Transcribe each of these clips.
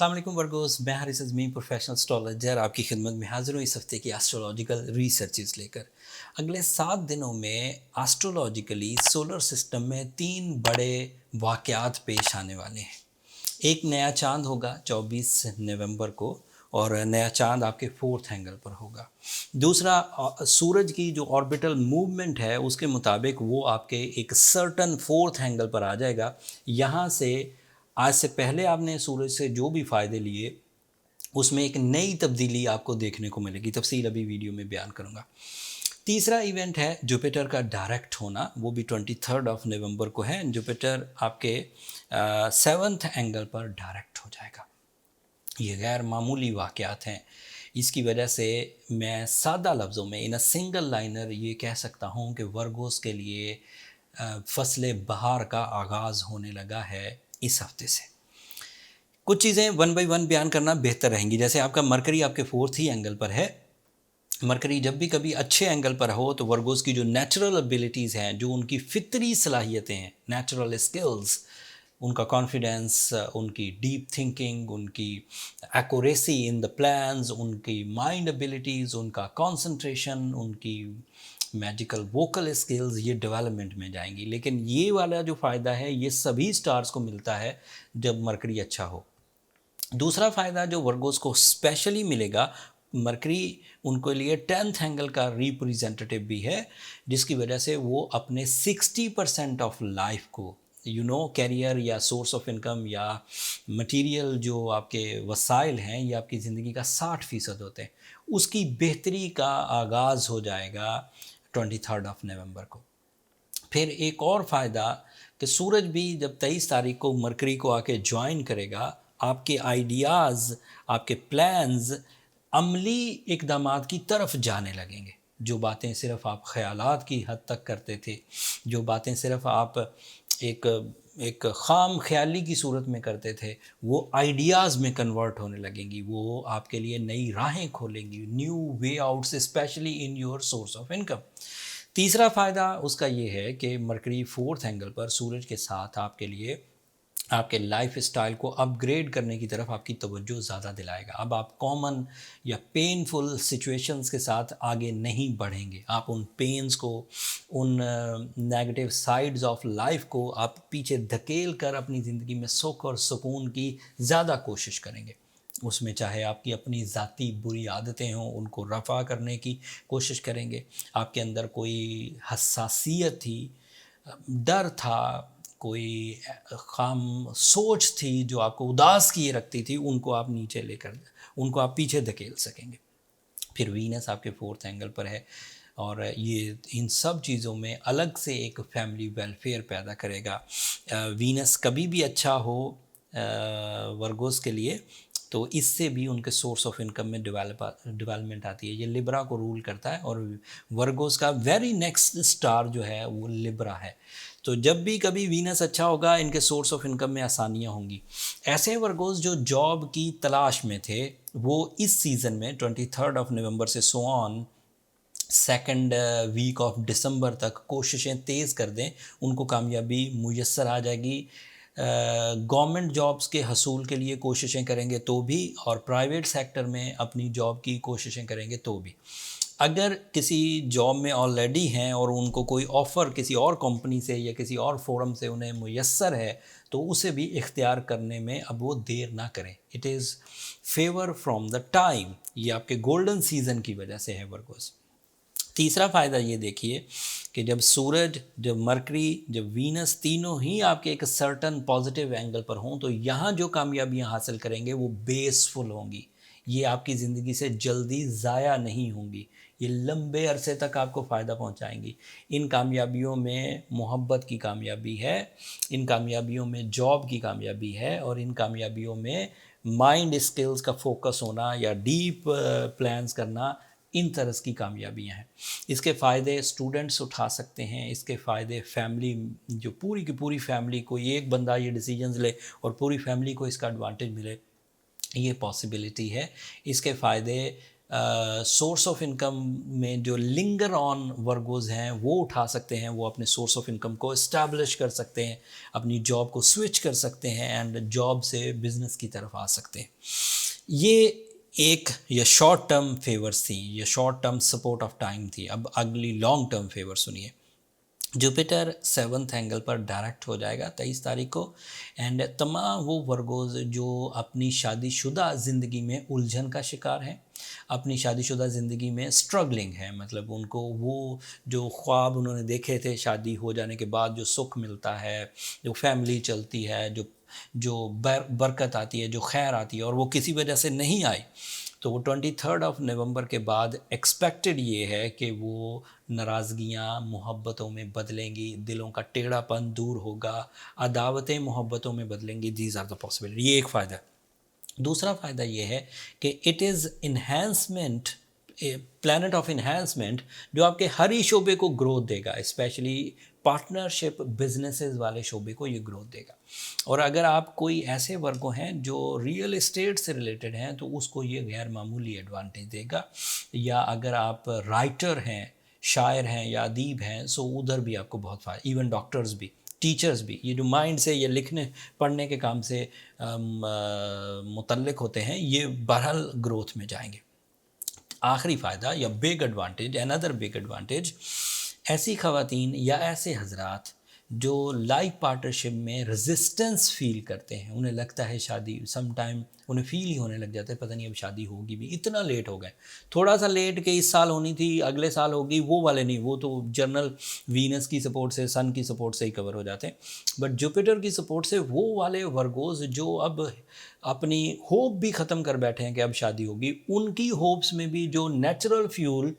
अस्सलाम वालेकुम वर्गोस, मैं हारिस अज़मी प्रोफेशनल एस्ट्रोलॉजर आपकी खिदमत में हाज़िर हूँ इस हफ्ते की एस्ट्रोलॉजिकल रिसर्चेस लेकर। अगले 7 दिनों में एस्ट्रोलॉजिकली सोलर सिस्टम में 3 बड़े वाक़यात पेश आने वाले हैं। एक नया चाँद होगा 24 नवंबर को और नया चाँद आपके 4th एंगल पर होगा। दूसरा सूरज की जो ऑर्बिटल मूवमेंट है उसके मुताबिक वो आपके एक सर्टन 4th एंगल पर आ जाएगा। यहाँ से आज से पहले आपने सूरज से जो भी फ़ायदे लिए उसमें एक नई तब्दीली आपको देखने को मिलेगी। तफसील अभी वीडियो में बयान करूँगा। तीसरा इवेंट है जुपिटर का डायरेक्ट होना, वो भी 23 ऑफ नवंबर को है। जुपिटर आपके 7th एंगल पर डायरेक्ट हो जाएगा। ये गैर मामूली वाक़यात हैं। इसकी वजह से मैं सादा लफ्ज़ों में इन अ सिंगल लाइनर ये कह सकता हूँ कि वर्गोस के लिए फ़स्ल बहार का आगाज़ होने लगा है इस हफ्ते से। कुछ चीज़ें वन बाय वन बयान करना बेहतर रहेंगी। जैसे आपका मरकरी आपके 4th ही एंगल पर है। मरकरी जब भी कभी अच्छे एंगल पर हो तो वर्गोस की जो नेचुरल एबिलिटीज़ हैं, जो उनकी फितरी सलाहियतें हैं, नेचुरल स्किल्स, उनका कॉन्फिडेंस, उनकी डीप थिंकिंग, उनकी एक्यूरेसी इन द प्लान्स, उनकी माइंड एबिलिटीज़, उनका कंसंट्रेशन, उनकी मैजिकल वोकल स्किल्स, ये डेवलपमेंट में जाएंगी। लेकिन ये वाला जो फ़ायदा है ये सभी स्टार्स को मिलता है जब मरकरी अच्छा हो। दूसरा फ़ायदा जो वर्गोस को स्पेशली मिलेगा, मरकरी उनके लिए 10th एंगल का रिप्रेजेंटेटिव भी है, जिसकी वजह से वो अपने 60% ऑफ लाइफ को कैरियर या सोर्स ऑफ इनकम या मटेरियल जो आपके वसाइल हैं, ये आपकी ज़िंदगी का 60% होते हैं, उसकी बेहतरी का आगाज़ हो जाएगा 23 ऑफ नवंबर को। फिर एक और फ़ायदा कि सूरज भी जब 23 तारीख को मरकरी को आके ज्वाइन करेगा, आपके आइडियाज़, आपके प्लान्स अमली इक़दामात की तरफ जाने लगेंगे। जो बातें सिर्फ़ आप ख़यालात की हद तक करते थे, जो बातें सिर्फ़ आप एक एक ख़ाम ख़याली की सूरत में करते थे, वो आइडियाज़ में कन्वर्ट होने लगेंगी। वो आपके लिए नई राहें खोलेंगी, new way outs, specially in your source of income. तीसरा फ़ायदा उसका ये है कि मरकरी 4th एंगल पर सूरज के साथ आपके लिए आपके लाइफ स्टाइल को अपग्रेड करने की तरफ आपकी तवज्जो ज़्यादा दिलाएगा। अब आप कॉमन या पेनफुल सिचुएशंस के साथ आगे नहीं बढ़ेंगे। आप उन पेन्स को, उन नेगेटिव साइड्स ऑफ लाइफ को आप पीछे धकेल कर अपनी ज़िंदगी में सुख और सुकून की ज़्यादा कोशिश करेंगे। उसमें चाहे आपकी अपनी ज़ाती बुरी आदतें हों, उनको रफ़ा करने की कोशिश करेंगे। आपके अंदर कोई हसासियत थी, डर था, कोई ख़ाम सोच थी जो आपको उदास किए रखती थी, उनको आप नीचे लेकर, उनको आप पीछे धकेल सकेंगे। फिर वीनस आपके 4th एंगल पर है और ये इन सब चीज़ों में अलग से एक फैमिली वेलफेयर पैदा करेगा। वीनस कभी भी अच्छा हो वर्गोस के लिए तो इससे भी उनके सोर्स ऑफ इनकम में डेवलपमेंट आती है। ये लिब्रा को रूल करता है और वर्गोस का वेरी नेक्स्ट स्टार जो है वो लिब्रा है। तो जब भी कभी वीनस अच्छा होगा, इनके सोर्स ऑफ इनकम में आसानियाँ होंगी। ऐसे वर्गोस जो जॉब की तलाश में थे, वो इस सीज़न में 23 ऑफ नवंबर से so on 2nd week of December तक कोशिशें तेज़ कर दें, उनको कामयाबी मुयस्सर आ जाएगी। गवर्नमेंट जॉब्स के हसूल के लिए कोशिशें करेंगे तो भी, और प्राइवेट सेक्टर में अपनी जॉब की कोशिशें करेंगे तो भी। अगर किसी जॉब में ऑलरेडी हैं और उनको कोई ऑफ़र किसी और कंपनी से या किसी और फोरम से उन्हें मुयस्सर है, तो उसे भी इख्तियार करने में अब वो देर ना करें। It is favour from the time, ये आपके गोल्डन सीज़न की वजह से है वर्गोस। तीसरा फ़ायदा ये देखिए कि जब सूरज, जब मरकरी, जब वीनस तीनों ही आपके एक सर्टन पॉजिटिव एंगल पर हों, तो यहाँ जो कामयाबियाँ हासिल करेंगे वो बेसफुल होंगी। ये आपकी ज़िंदगी से जल्दी ज़ाया नहीं होंगी, ये लंबे अरसे तक आपको फ़ायदा पहुँचाएंगी। इन कामयाबियों में मोहब्बत की कामयाबी है, इन कामयाबियों में जॉब की कामयाबी है, और इन कामयाबियों में माइंड स्किल्स का फोकस होना या डीप प्लान्स करना, इन तरह की कामयाबियाँ हैं। इसके फ़ायदे स्टूडेंट्स उठा सकते हैं, इसके फ़ायदे फैमिली, जो पूरी की पूरी फैमिली, कोई एक बंदा ये डिसीजंस ले और पूरी फैमिली को इसका एडवांटेज मिले, ये पॉसिबिलिटी है। इसके फ़ायदे سورس آف انکم میں جو لنگر آن ورگوز ہیں وہ اٹھا سکتے ہیں، وہ اپنے سورس آف انکم کو اسٹیبلش کر سکتے ہیں، اپنی جاب کو سوئچ کر سکتے ہیں اینڈ جاب سے بزنس کی طرف آ سکتے ہیں۔ یہ ایک یا شارٹ ٹرم فیورز تھیں، یا short term support of time تھی۔ اب اگلی لانگ ٹرم فیور سنیے۔ جوپیٹر 7th اینگل پر ڈائریکٹ ہو جائے گا 23 تاریخ کو، اینڈ تمام وہ ورگوز جو اپنی شادی شدہ زندگی میں الجھن کا شکار ہیں، اپنی شادی شدہ زندگی میں اسٹرگلنگ ہے، مطلب ان کو وہ جو خواب انہوں نے دیکھے تھے شادی ہو جانے کے بعد، جو سکھ ملتا ہے، جو فیملی چلتی ہے، جو برکت آتی ہے، جو خیر آتی ہے، اور وہ کسی وجہ سے نہیں آئی، تو وہ 23 نومبر کے بعد ایکسپیکٹڈ یہ ہے کہ وہ ناراضگیاں محبتوں میں بدلیں گی، دلوں کا ٹیڑھا پن دور ہوگا، عداوتیں محبتوں میں بدلیں گی۔ These are the possibility. یہ ایک فائدہ ہے۔ دوسرا فائدہ یہ ہے کہ it is enhancement, plant of enhancement, جو آپ کے ہر ہی شعبے کو گروتھ دے گا، اسپیشلی پارٹنرشپ بزنسز والے شعبے کو یہ گروتھ دے گا۔ اور اگر آپ کوئی ایسے ورگوں ہیں جو ریئل اسٹیٹ سے ریلیٹڈ ہیں تو اس کو یہ غیر معمولی ایڈوانٹیج دے گا، یا اگر آپ رائٹر ہیں، شاعر ہیں یا ادیب ہیں، سو ادھر بھی آپ کو بہت فائدہ، ایون ڈاکٹرز بھی، ٹیچرز بھی، یہ جو مائنڈ سے یا لکھنے پڑھنے کے کام سے متعلق ہوتے ہیں، یہ بہرحال گروتھ میں جائیں گے۔ آخری فائدہ یا big advantage, another big advantage, ایسی خواتین یا ایسے حضرات جو لائف پارٹنرشپ میں ریزسٹنس فیل کرتے ہیں، انہیں لگتا ہے شادی سم ٹائم انہیں فیل ہی ہونے لگ جاتا ہے پتہ نہیں اب شادی ہوگی بھی، اتنا لیٹ ہو گئے، تھوڑا سا لیٹ کہ اس سال ہونی تھی اگلے سال ہوگی، وہ والے نہیں، وہ تو جنرل وینس کی سپورٹ سے، سن کی سپورٹ سے ہی کور ہو جاتے ہیں، بٹ جوپیٹر کی سپورٹ سے وہ والے ورگوز جو اب اپنی ہوپ بھی ختم کر بیٹھے ہیں کہ اب شادی ہوگی، ان کی ہوپس میں بھی جو نیچرل فیول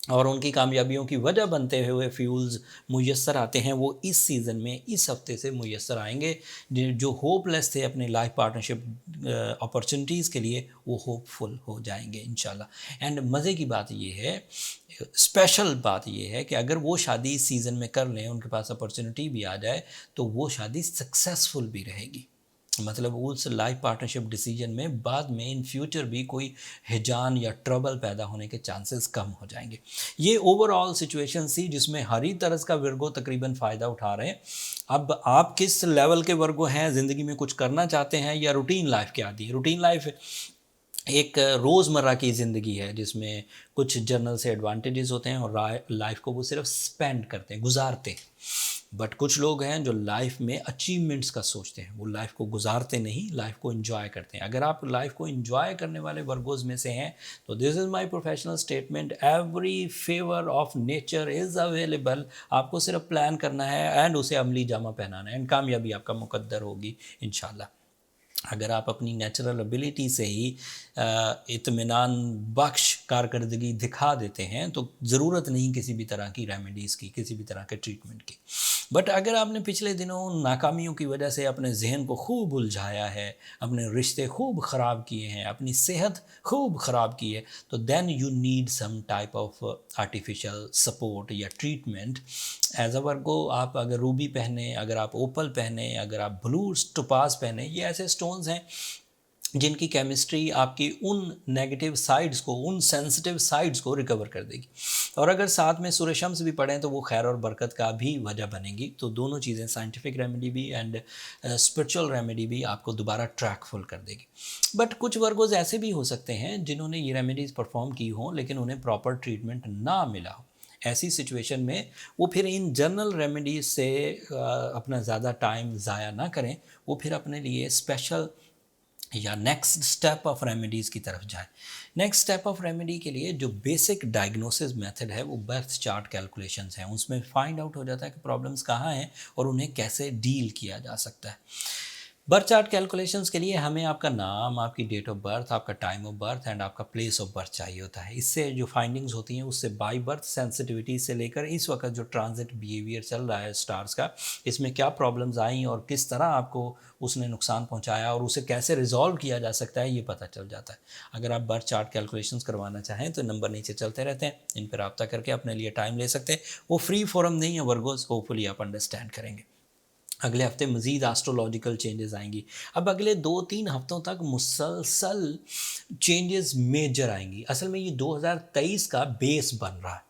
اور ان کی کامیابیوں کی وجہ بنتے ہوئے فیولز میسر آتے ہیں، وہ اس سیزن میں اس ہفتے سے میسر آئیں گے۔ جو ہوپ لیس تھے اپنے لائف پارٹنرشپ اپرچونیٹیز کے لیے، وہ ہوپ فل ہو جائیں گے انشاءاللہ۔ اینڈ مزے کی بات یہ ہے، اسپیشل بات یہ ہے کہ اگر وہ شادی اس سیزن میں کر لیں، ان کے پاس اپرچونیٹی بھی آ جائے، تو وہ شادی سکسیسفل بھی رہے گی، مطلب اس لائف پارٹنرشپ ڈیسیجن میں بعد میں ان فیوچر بھی کوئی ہجان یا ٹربل پیدا ہونے کے چانسز کم ہو جائیں گے۔ یہ اوور آل سچویشن سی جس میں ہر ہی طرز کا ورگو تقریباً فائدہ اٹھا رہے ہیں۔ اب آپ کس لیول کے ورگو ہیں، زندگی میں کچھ کرنا چاہتے ہیں یا روٹین لائف کے عادی ہیں؟ روٹین لائف ایک روزمرہ کی زندگی ہے جس میں کچھ جنرل سے ایڈوانٹیجز ہوتے ہیں اور لائف کو وہ صرف سپینڈ کرتے ہیں، گزارتے ہیں، بٹ کچھ لوگ ہیں جو لائف میں اچیومنٹس کا سوچتے ہیں، وہ لائف کو گزارتے نہیں، لائف کو انجوائے کرتے ہیں۔ اگر آپ لائف کو انجوائے کرنے والے ورگوز میں سے ہیں تو this is my professional statement, every favour of nature is available, آپ کو صرف پلان کرنا ہے اینڈ اسے عملی جامہ پہنانا ہے، اینڈ کامیابی آپ کا مقدر ہوگی انشاءاللہ۔ اگر آپ اپنی نیچرل ابیلٹی سے ہی اطمینان بخش کارکردگی دکھا دیتے ہیں تو ضرورت نہیں کسی بھی طرح کی ریمیڈیز کی، کسی بھی طرح کے ٹریٹمنٹ کی۔ بٹ اگر آپ نے پچھلے دنوں ناکامیوں کی وجہ سے اپنے ذہن کو خوب الجھایا ہے، اپنے رشتے خوب خراب کیے ہیں، اپنی صحت خوب خراب کی ہے، تو then you need some type of artificial support یا ٹریٹمنٹ۔ ایز اے ورگو آپ اگر روبی پہنیں، اگر آپ اوپل پہنیں، اگر آپ بلو ٹوپاز پہنیں، یہ ایسے سٹونز ہیں جن کی کیمسٹری آپ کی ان نیگیٹو سائڈز کو، ان سینسٹیو سائڈز کو ریکور کر دے گی، اور اگر ساتھ میں سورہ شمس بھی پڑھیں تو وہ خیر اور برکت کا بھی وجہ بنے گی۔ تو دونوں چیزیں، سائنٹیفک ریمیڈی بھی اینڈ اسپرچول ریمیڈی بھی، آپ کو دوبارہ ٹریک فل کر دے گی۔ بٹ کچھ ورگوز ایسے بھی ہو سکتے ہیں جنہوں نے یہ ریمیڈیز پرفارم کی ہوں لیکن انہیں پراپر ٹریٹمنٹ نہ ملا ہو۔ ایسی سچویشن میں وہ پھر ان جنرل ریمیڈیز سے اپنا زیادہ ٹائم ضائع نہ کریں، وہ پھر اپنے لیے اسپیشل یا نیکسٹ سٹیپ آف ریمیڈیز کی طرف جائیں۔ نیکسٹ سٹیپ آف ریمیڈی کے لیے جو بیسک ڈائگنوسس میتھڈ ہے وہ برتھ چارٹ کیلکولیشنز ہیں، اس میں فائنڈ آؤٹ ہو جاتا ہے کہ پرابلمس کہاں ہیں اور انہیں کیسے ڈیل کیا جا سکتا ہے۔ برتھ چارٹ کیلکولیشنز کے لیے ہمیں آپ کا نام، آپ کی ڈیٹ آف برتھ، آپ کا ٹائم آف برتھ اینڈ آپ کا پلیس آف برتھ چاہیے ہوتا ہے۔ اس سے جو فائنڈنگز ہوتی ہیں اس سے بائی برتھ سینسٹیوٹی سے لے کر اس وقت جو ٹرانزٹ بیہیویئر چل رہا ہے سٹارز کا، اس میں کیا پرابلمز آئیں اور کس طرح آپ کو اس نے نقصان پہنچایا اور اسے کیسے ریزالو کیا جا سکتا ہے، یہ پتہ چل جاتا ہے۔ اگر آپ برتھ چارٹ کیلکولیشنز کروانا چاہیں تو نمبر نیچے چلتے رہتے ہیں، ان پہ رابطہ کر کے اپنے لیے ٹائم لے سکتے ہیں۔ وہ فری فورم نہیں ہے ورگوز، ہوپ فلی آپ انڈرسٹینڈ کریں گے۔ अगले हफ्ते मज़ीद एस्ट्रोलॉजिकल चेंजेस आएंगी। अब अगले 2-3 हफ्तों तक मुसलसल चेंजेस मेजर आएंगी। असल में ये 2023 का बेस बन रहा है।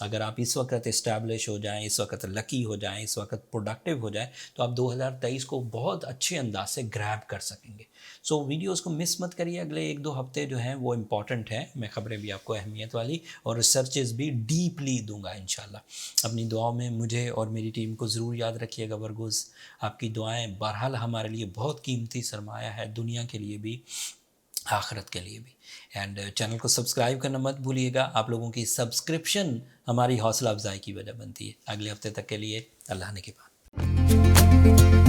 अगर आप इस वक्त इस्टेब्लिश हो जाएं, इस वक्त लकी हो जाएं, इस वक्त प्रोडक्टिव हो जाएं, तो आप 2023 को बहुत अच्छे अंदाज से ग्रैब कर सकेंगे। सो वीडियोस को मिस मत करिए। अगले 1-2 हफ्ते जो हैं वो इम्पॉर्टेंट हैं। मैं खबरें भी आपको अहमियत वाली और रिसर्चेस भी डीपली दूंगा इंशाल्लाह। अपनी दुआओं में मुझे और मेरी टीम को ज़रूर याद रखिएगा बरगुज़। आपकी दुआएं बहरहाल हमारे लिए बहुत कीमती सरमाया है, दुनिया के लिए भी, आखिरत के लिए भी। एंड चैनल को सब्सक्राइब करना मत भूलिएगा। आप लोगों की सब्सक्रिप्शन हमारी हौसला अफजाई की वजह बनती है। अगले हफ्ते तक के लिए अल्लाह ने के बाद।